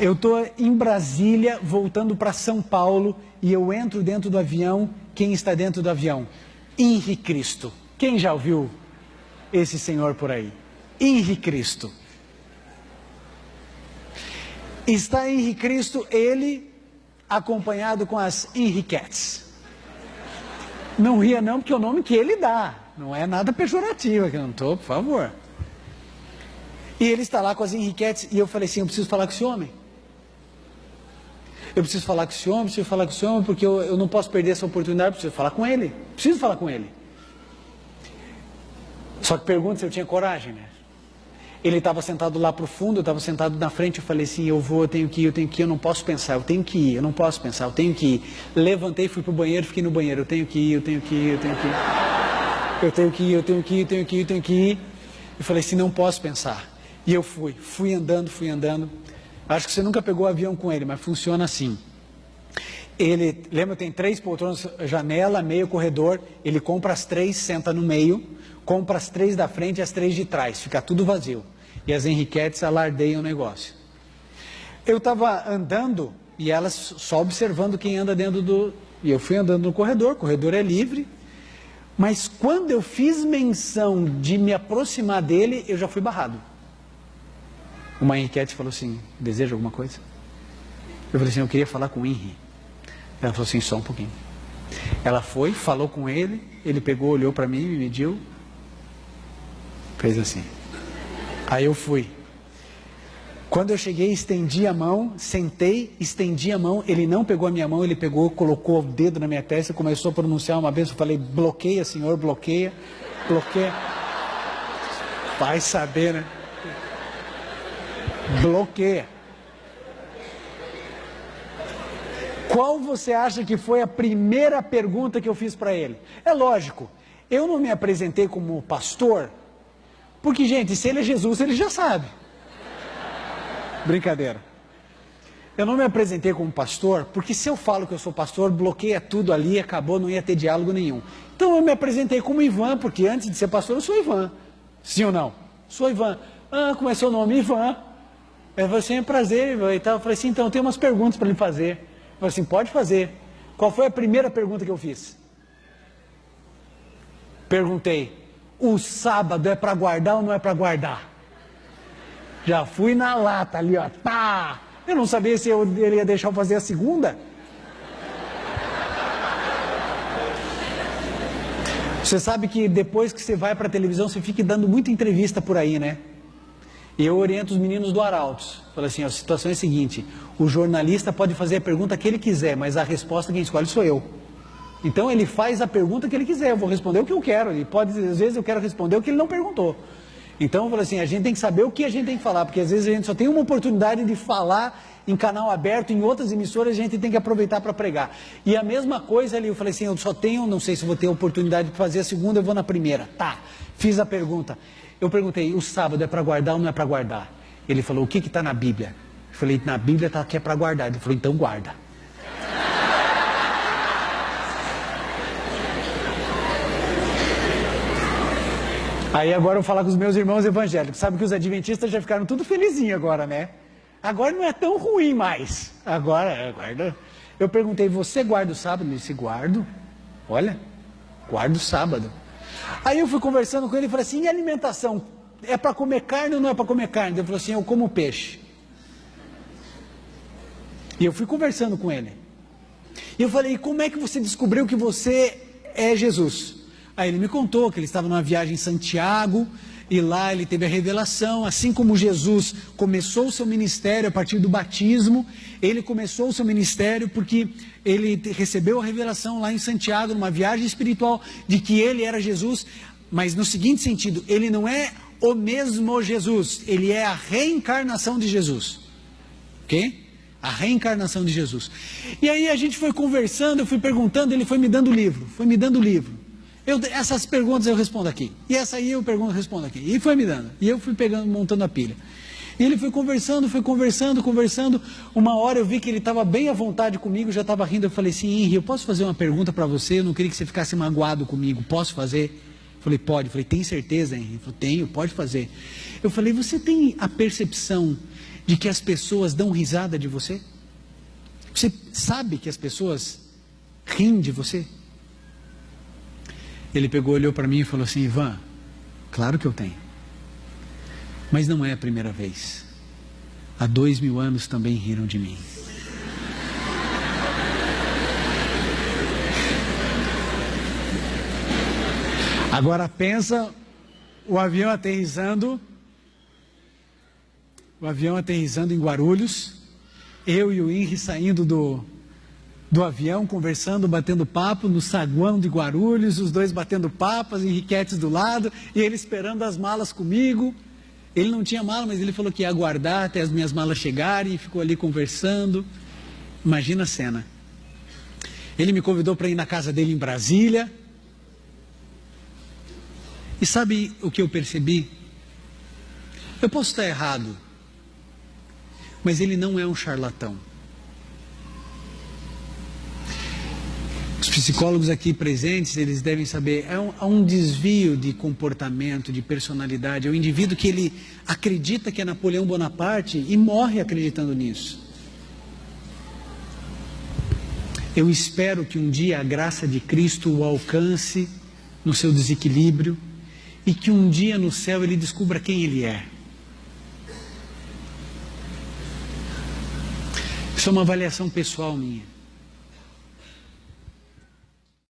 Eu estou em Brasília, voltando para São Paulo, e eu entro dentro do avião. Quem está dentro do avião? Henri Cristo. Quem já ouviu esse senhor por aí? Henri Cristo. Está Henri Cristo, ele acompanhado com as Henriquettes. Não ria não, porque é o nome que ele dá. Não é nada pejorativo, que eu não estou, por favor. E ele está lá com as Henriquettes, e eu falei assim, eu preciso falar com esse homem. Eu preciso falar com esse homem, porque eu não posso perder essa oportunidade, eu preciso falar com ele. Preciso falar com ele. Só que pergunta se eu tinha coragem, né? Ele estava sentado lá para o fundo, eu estava sentado na frente, eu falei assim, eu tenho que ir, eu não posso pensar, eu tenho que ir, eu não posso pensar, eu tenho que ir. Levantei, fui para o banheiro, fiquei no banheiro, eu tenho que ir. Eu falei assim, não posso pensar. E eu fui andando. Acho que você nunca pegou avião com ele, mas funciona assim. Ele, lembra, tem 3 poltronas, janela, meio, corredor. Ele compra as 3, senta no meio, compra as 3 da frente e as 3 de trás, fica tudo vazio. E as Henriquettes alardeiam o negócio. Eu estava andando e elas só observando quem anda dentro do... E eu fui andando no corredor, o corredor é livre. Mas quando eu fiz menção de me aproximar dele, eu já fui barrado. Uma Henriquette falou assim, deseja alguma coisa? Eu falei assim, eu queria falar com o Henri. Ela falou assim, só um pouquinho. Ela foi, falou com ele, ele pegou, olhou para mim, me mediu, fez assim. Aí eu fui. Quando eu cheguei, estendi a mão, sentei, estendi a mão, ele não pegou a minha mão, ele pegou, colocou o dedo na minha testa, começou a pronunciar uma bênção, eu falei, bloqueia, senhor, bloqueia. Vai saber, né? Bloqueia. Qual você acha que foi a primeira pergunta que eu fiz para ele? É lógico, eu não me apresentei como pastor, porque, gente, se ele é Jesus, ele já sabe. Brincadeira. Eu não me apresentei como pastor, porque se eu falo que eu sou pastor, bloqueia tudo ali, acabou, não ia ter diálogo nenhum. Então eu me apresentei como Ivan, porque antes de ser pastor eu sou Ivan. Sim ou não? Sou Ivan. Ah, como é seu nome? Ivan. Eu falei assim, é prazer, e tal. Eu falei assim, então tem umas perguntas para lhe fazer. Eu falei assim, pode fazer. Qual foi a primeira pergunta que eu fiz? Perguntei, o sábado é para guardar ou não é para guardar? Já fui na lata ali, ó. Tá! Eu não sabia se ele ia deixar eu fazer a segunda. Você sabe que depois que você vai para a televisão, você fica dando muita entrevista por aí, né? E eu oriento os meninos do Arautos. Falei assim, a situação é a seguinte, o jornalista pode fazer a pergunta que ele quiser, mas a resposta quem escolhe sou eu. Então ele faz a pergunta que ele quiser, eu vou responder o que eu quero. Ele pode, às vezes eu quero responder o que ele não perguntou. Então eu falei assim, a gente tem que saber o que a gente tem que falar, porque às vezes a gente só tem uma oportunidade de falar em canal aberto, em outras emissoras a gente tem que aproveitar para pregar. E a mesma coisa ali, eu falei assim, eu só tenho, não sei se vou ter a oportunidade de fazer a segunda, eu vou na primeira. Tá, fiz a pergunta. Eu perguntei, o sábado é para guardar ou não é para guardar? Ele falou, o que está na Bíblia? Eu falei, na Bíblia está que é para guardar. Ele falou, então guarda. Aí agora eu vou falar com os meus irmãos evangélicos. Sabe que os adventistas já ficaram tudo felizinhos agora, né? Agora não é tão ruim mais. Agora, guarda. Eu perguntei, você guarda o sábado? Ele disse, guardo. Olha, guardo o sábado. Aí eu fui conversando com ele e falei assim, e alimentação? É para comer carne ou não é para comer carne? Ele falou assim, eu como peixe. E eu fui conversando com ele. E eu falei, como é que você descobriu que você é Jesus? Aí ele me contou que ele estava numa viagem em Santiago, e lá ele teve a revelação, assim como Jesus começou o seu ministério a partir do batismo, ele começou o seu ministério porque ele recebeu a revelação lá em Santiago, numa viagem espiritual, de que ele era Jesus, mas no seguinte sentido, ele não é o mesmo Jesus, ele é a reencarnação de Jesus, ok? A reencarnação de Jesus. E aí a gente foi conversando, eu fui perguntando, ele foi me dando livro. Essas perguntas eu respondo aqui, e essa aí eu respondo aqui, e foi me dando, e eu fui pegando, montando a pilha. E ele foi conversando, uma hora eu vi que ele estava bem à vontade comigo, já estava rindo, eu falei assim, Henri, eu posso fazer uma pergunta para você, eu não queria que você ficasse magoado comigo, posso fazer? Falei, pode. Falei, tem certeza, Henry? Ele falou, tenho, pode fazer. Eu falei, você tem a percepção de que as pessoas dão risada de você? Você sabe que as pessoas riem de você? Ele pegou, olhou para mim e falou assim, Ivan, claro que eu tenho. Mas não é a primeira vez. Há 2000 anos também riram de mim. Agora pensa o avião aterrissando em Guarulhos, eu e o Henry saindo do avião, conversando, batendo papo no saguão de Guarulhos, os dois batendo papo, as Henriquetes do lado, e ele esperando as malas comigo. Ele não tinha mala, mas ele falou que ia aguardar até as minhas malas chegarem, e ficou ali conversando. Imagina a cena. Ele me convidou para ir na casa dele em Brasília. E sabe o que eu percebi? Eu posso estar errado, mas ele não é um charlatão. Os psicólogos aqui presentes, eles devem saber, há um desvio de comportamento, de personalidade. É um indivíduo que ele acredita que é Napoleão Bonaparte e morre acreditando nisso. Eu espero que um dia a graça de Cristo o alcance no seu desequilíbrio e que um dia no céu ele descubra quem ele é. Isso é uma avaliação pessoal minha.